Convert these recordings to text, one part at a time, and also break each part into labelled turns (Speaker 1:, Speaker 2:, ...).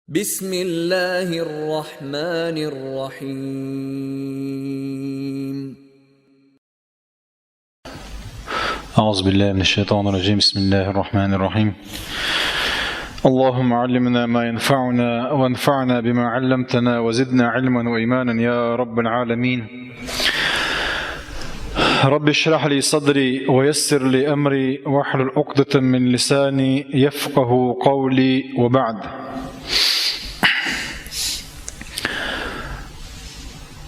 Speaker 1: بسم الله الرحمن الرحيم.
Speaker 2: أعوذ بالله من الشيطان الرجيم. بسم الله الرحمن الرحيم. اللهم علمنا ما ينفعنا وانفعنا بما علمتنا وزدنا علما وإيمانا يا رب العالمين. رب اشرح لي صدري ويسر لي أمري واحلل عقدة من لساني يفقه قولي وبعد.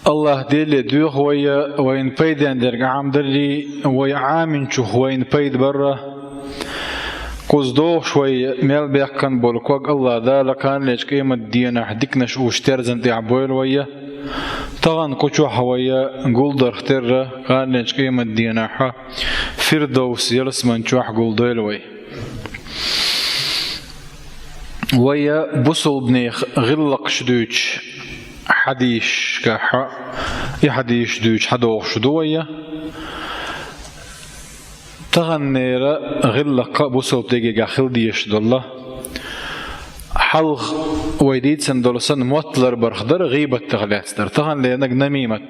Speaker 2: الله ديلي دوخ وين بيد عندك عام دري ويعامن شو وين بيد برا قصدوه شوي ميل بيحكن بولكوك الله ذا كان ليش قيمة دينا حدكناش وشترزن تعبويل ويا طغن قشوح ويا قولدر اختر كان ليش قيمة دينا حا فردوس يلس من شوح قولديل ويا بصل بني غلق شدوش حديش كحا يحديش دوش حدوغ شدوية تغنيرا غلق بوصل بتيجي قاخل ديش دولة حلق ويديد سندولسن موتلر برخدر غيبة تغلات در تغن لينك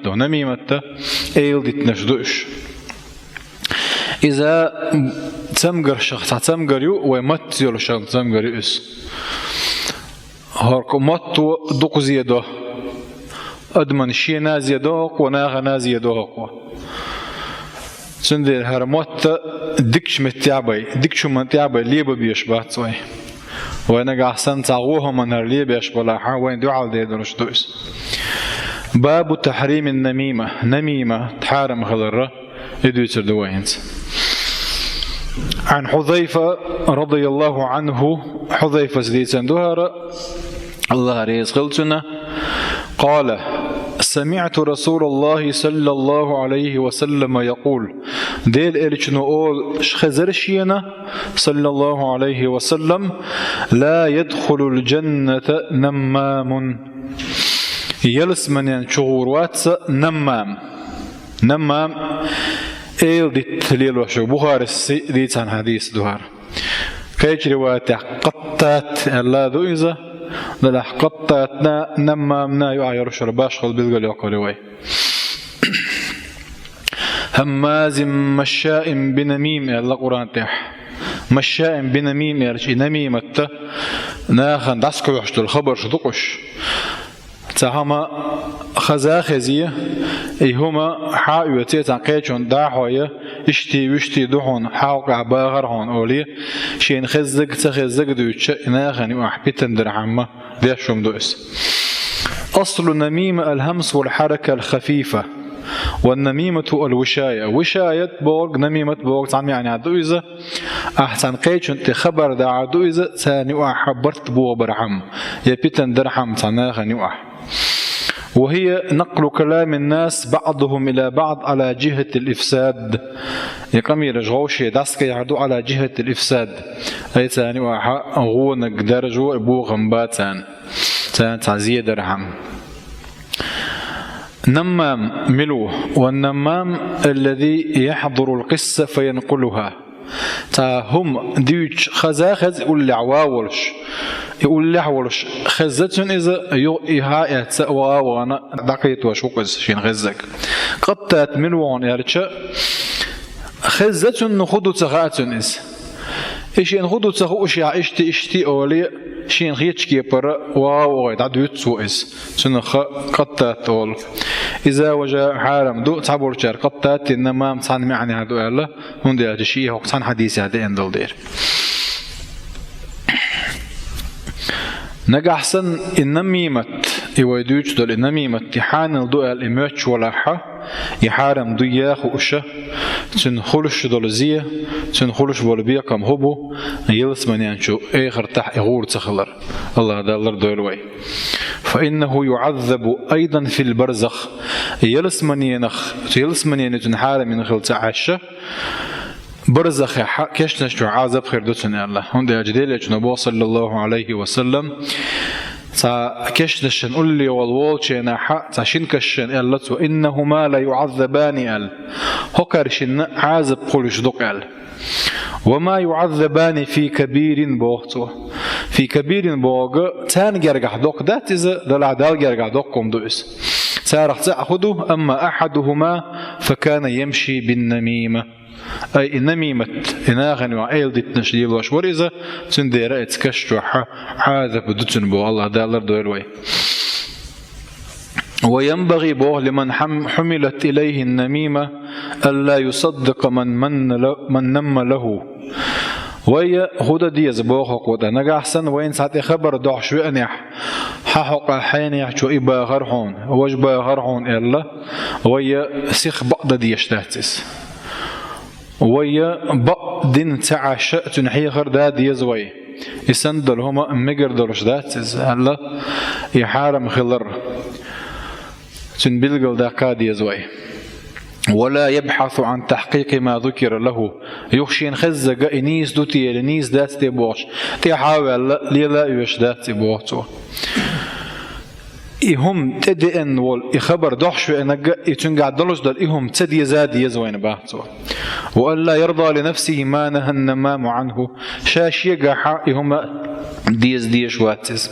Speaker 2: نميمته ايل ديت نشدوش إذا تسمقر شخص تسمقر يو ويمت يولو شخص تسمقر يوس هاركو متو دوق زيادو أدمن شيء نازي دوق وناغ نازي دوق سندير هرموت دكش متعبي دكش متعبي ليبا بيشبات سوي وانا قاحسن تعوه من هرلي بيشبلاحا وين دعال دي درش دوس. باب تحريم نميمة تحارم خضرة يدويتر دوينت. عن حذيفة رضي الله عنه حذيفة زديتن دهر الله ريز قلتنا قال سمعت رسول الله صلى الله عليه وسلم يقول ديل إلشنو أول شخزرشينا صلى الله عليه وسلم لا يدخل الجنة نمام يلس من ينشغور واتس نمام إيل دي تليل وشو بخاري ديت عن حديث دهار كيش رواية قطات الله ذو إذا للح قطاتنا نمامنا يعير شرباش خل بلغل يقولي هماز مشاء بنميم الله قرآن تح مشاء بنميم يرشي نميمة ناخن دسك يحشت الخبر شدقش تهما خزاخزية هما حاويتي تنقيتشون داحوية اشتي دحون حاوقع باغرهون أولي شين تخزق دوتش ناخن وحبيتن درعمة ديشهم دوس. أصل النميمة الهمس والحركة الخفيفة والنميمة وشاية بوغ نميمة بوغ تعمي يعني عدويزة أحسن قيتشون تخبر دا عدويزة ثاني وحبرت بوغ برعم يبيتن درعم تناخن يوح. وهي نقل كلام الناس بعضهم إلى بعض على جهة الإفساد يقامي رجوشي داسك يعدو على جهة الإفساد أي ثاني واحد غونك درجو أبو غنباتان تعزية درهم. نمام ملو والنمام الذي يحضر القصة فينقلها هم ديوش خزاخز يقول لعواولش خزتون إذا يها يتسأوا وانا دقيت وشوقز شين غزك قطات ملوان يارتشا خزتون نخدو تغاتون إذا إيش ينخدو تغو إشياء إشتي أولي شين غيتشكي برا واو يتعدو يتسو إذا سنخ قطات أول إذا وجاء حارم دو تعبور شار قطات إنما مصان معني هادو الله هندي أجشيه وقصان حديثي هذا إندل دير نجحسن النميمة يوديوش دول النميمة تحان الدول الإماتش ولاحة يحارم دياخ وأشة تنخلش دول زيه تنخلش بولبيا كم هبو يلس من ينشو آخر تح يغور تخلر الله دالر دولوي فإنه يعذب أيضا في البرزخ يلس من ينتنحارم من خلط عشة برزخ كيش نشتو عازب خير دوتن الله هندي أجديل يجنبو صلى الله عليه وسلم تا كيش نشن قل لي والوال شينا حق تا شين كشن قالت وإنهما لا يعذبان قال هكر شن عازب قلش دق قال وما يعذبان في كبير بوقته في كبير بوغ تان جرجع دوق دات إذا دلعدال جرجع دوقكم دوس سارح تأخذه أما أحدهما فكان يمشي بالنميمة أي النميمة إناغن وعيل ديت نشديل وشور إذا تندير اتكشتوحة هذا بدتن بو الله دالر دويروي وينبغي بوه لمن حملت إليه النميمة ألا يصدق من نم له ويا هودا ديز بوخ ودا نجا أحسن وين ساعة خبر ضع شو أنيح حق حين شو إبا غرحون وجبا غرحون إلا ويا سيخ بعض ديش تاتس ويا بعض تعش تنحي غر دا ديز وي يسندل هما مجر درش داتس هلا يحارم خلر تنبلغ داكا ديز وي ولا يبحث عن تحقيق ما ذكر له يخشين خزق إنيس دوتي لنيس دات تبوش تحاول ليلا يوش دات تبوتو إهم تدئن والإخبر دحش وإنك يتنقع دلوش دل إهم تدي زاد يزوين باهتو وألا يرضى لنفسه ما نهى النمام عنه شاش يقع إهم ديش واتس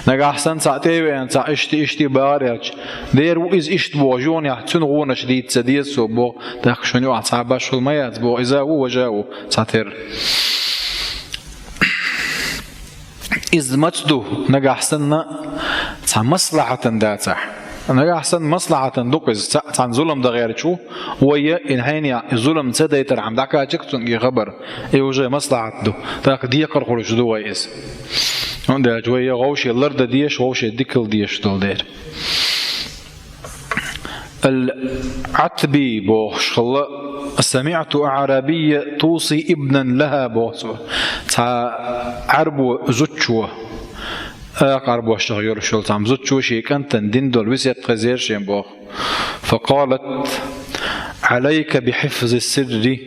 Speaker 2: نقع أحسن ساعتين وإن ساع اشتي باريج دير وإز اشت بوجون يحتنغون شديد تديس وبو تاخشون يوعد صعباش في الميات بو إذا هو وجاو ساعتين إذ مجدو نقع أحسن تاع مصلحة داتح نقع أحسن مصلحة دقز تاع ظلم ده غير شو ويا إن هيني الظلم تدا يترعم دعك أجكتون يخبر يوجه مصلحة دو تاك ديقر خلوش دو ويس عند جوية غوشي اللرد ديش غوشي ديكل ديش دول دير العتبي بوش خلا سمعت أعرابية توصي ابنا لها بوصو تا عربو زوجو أقرب الشغير شلت عم زوجو شيء كانت دندول وسيت خزير شين بوخ فقالت عليك بحفظ السر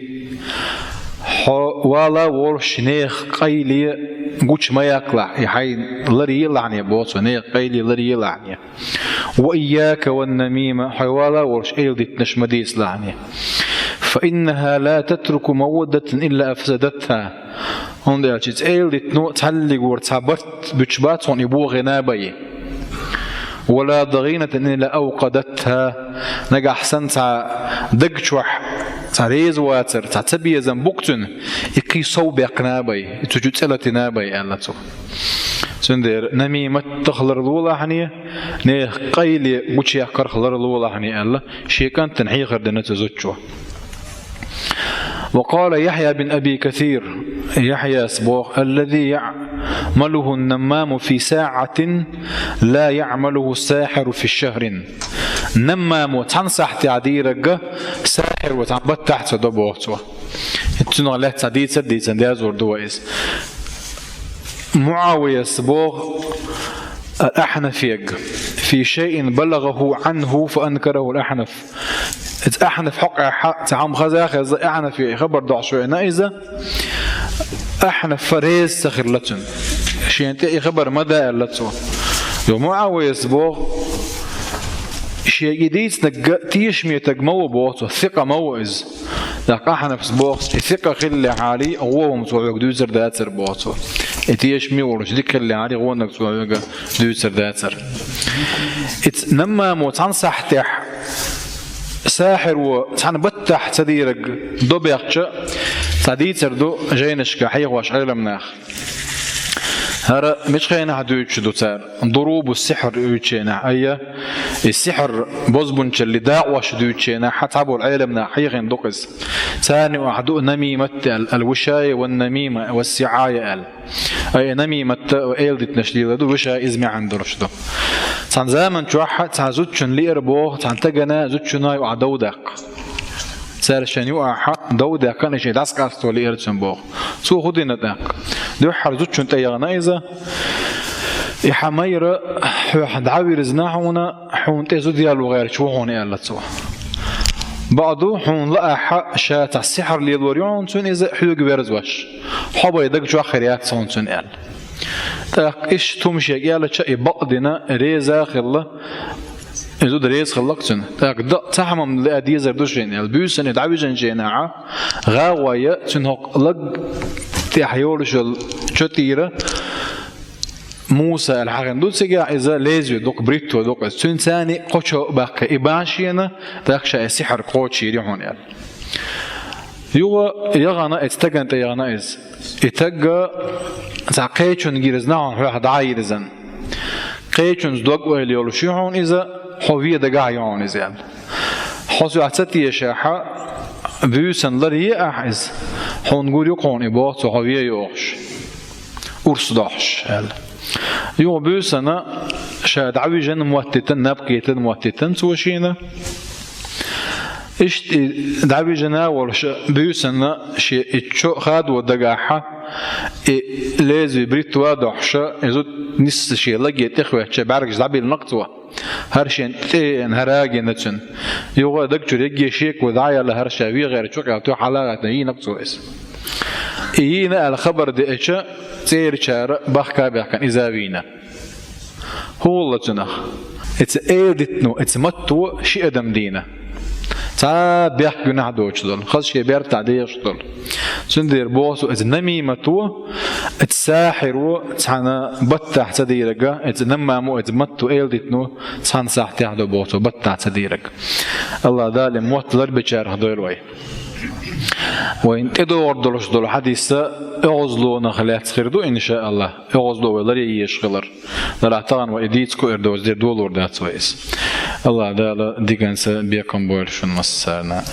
Speaker 2: ولا ورش نيخ قيلي قوش ما يقلع يحي لري يلعني بوصو نيخ قيلي لري يلعني وإياك والنميمة حوالا ورش ايلدت نشمديس لعني فإنها لا تترك مودة إلا أفسدتها هون ده أشيز ايلدت نو تعلق ورتعبت بتشبات هون يبوغ غنابي ولا ضغينة إلا أوقدتها نجا أحسن تع دقشوح تعريز واتر تعتبي زنبوكتن يكي صوب يقنابي تجد سلة نابي ألا تو سندير نميمة تخلر الأولى حنية نه قيل وش يحكر خلر الأولى حنية ألا شيء كان تنحي خردنا تزوجه وقال يحيى بن أبي كثير يحيى سبوخ الذي يعمله النمام في ساعة لا يعمله الساحر في الشهر نمام تنصح تعديرك ساحر وتنبت تحت دبوته تنو له تعديد سديد سندازور دوائز معاوية سبوخ الأحنفيق في شيء بلغه عنه فأنكره الأحنف أحنف حق تعام خزاخ أحنف خبر ضع شوي نائزة أحنف فريز سخر لتن شيء أنت خبر مدى لتن يوم معاوية سبوغ شيء جديد تيشمي تجمو بوته ثقة موئز لك أحنف سبوغ ثقة خلي عالي هو متوعق دوزر داتر بوته تيشمي ورش ذكر اللي عالي هو إنك توعق دوزر داتر نما متنصح تح ساحر وتحن بتح تديرك دبيقش تديتر دو جينشك حيق واش غير مناخ هذا مش خينا حدوش دو تار ضروب السحر يوتشينا أيه السحر بوزبنش اللي داع واش دوتشينا حتعبوا العالم نا حيقين دقز ثاني وعدو نميمة الوشاية والنميمة والسعاية أي نميمة إيلدت نشديد دو وشاية إزمي عند رشدو تان زمن توحد تان زوجن ليربو تان تجنا زوجنا وعدو دق سارشان يوقع دودا كان شيء داس كاستو ليرتن بو سو خدينا دق دو حرزوجن تيغنا إذا يحمير حد عبير زناحونا حون تزو ديالو غير شو هون يلا تسو بعضو حون لقى حق شات السحر اللي الوريون تون إذا حلو جبرز واش حبا يدق شو آخريات صون تون يلا تاك إيش تمشي يلا شيء بعضنا ريزا خلا يزود ريز خلقتن تاك ده تحمم لأدي زردوشين البيوسن يدعوجن جناعة غاوية تنهق لق تحيول شل شتيرة موسى الحقن دوت سجع إذا لازم دوك بريتو دوك سنساني قشوا بقى إباشينا تخشى السحر قوتش يريحون يعني يغانا استجنت يغانا إز إتجا زعقيتشون جيرزناهم واحد عايرزن قيتشون دوك ويليولشيون إذا حوية دقاعيون إذا حسوا عتتي شاحة بيوسن لري أحز حنقول يقون إباط وحوية يوحش أرصداحش يو بيوسنا شاد عويجن موتتن نبقيتن موتتن سوشينا إيش دعويجنا ورش بيوسنا شيء إتشو خاد ودقاحة لازم بريت وادحشة يزود نص شيء لقيت إخوة شبارك دعبي النقطة هرشين تين هراجي نتشن يو دكتور يجي شيك ودعيا لهرشة في غير شوك أو حلاقة هي نقطة اسم إينا الخبر ده إيشا تير شار بحكا بحكا إذا بينا هو الله جناخ إتس إيدتنو إتس متو شيء دم دينا تا بيحكي نحدوش دول خاص شيء بيرتع ديش دول سندير بوسو إتس نمي متو إتس ساحرو تحنا بطح تديرك إتس نمامو إتس متو إيدتنو تحنا ساحتي حدو بوسو بطح تديرك الله دالي موت لربشار هدول وي وإن تدور دولش دول حديثة أغزلو نخلات خيردو إن شاء الله أغزلو ولري يشغلر لرعتان وإديتكو إردوز دير دولور دات ويس الله دالا ديگانسا بيكم بولشون مسارنا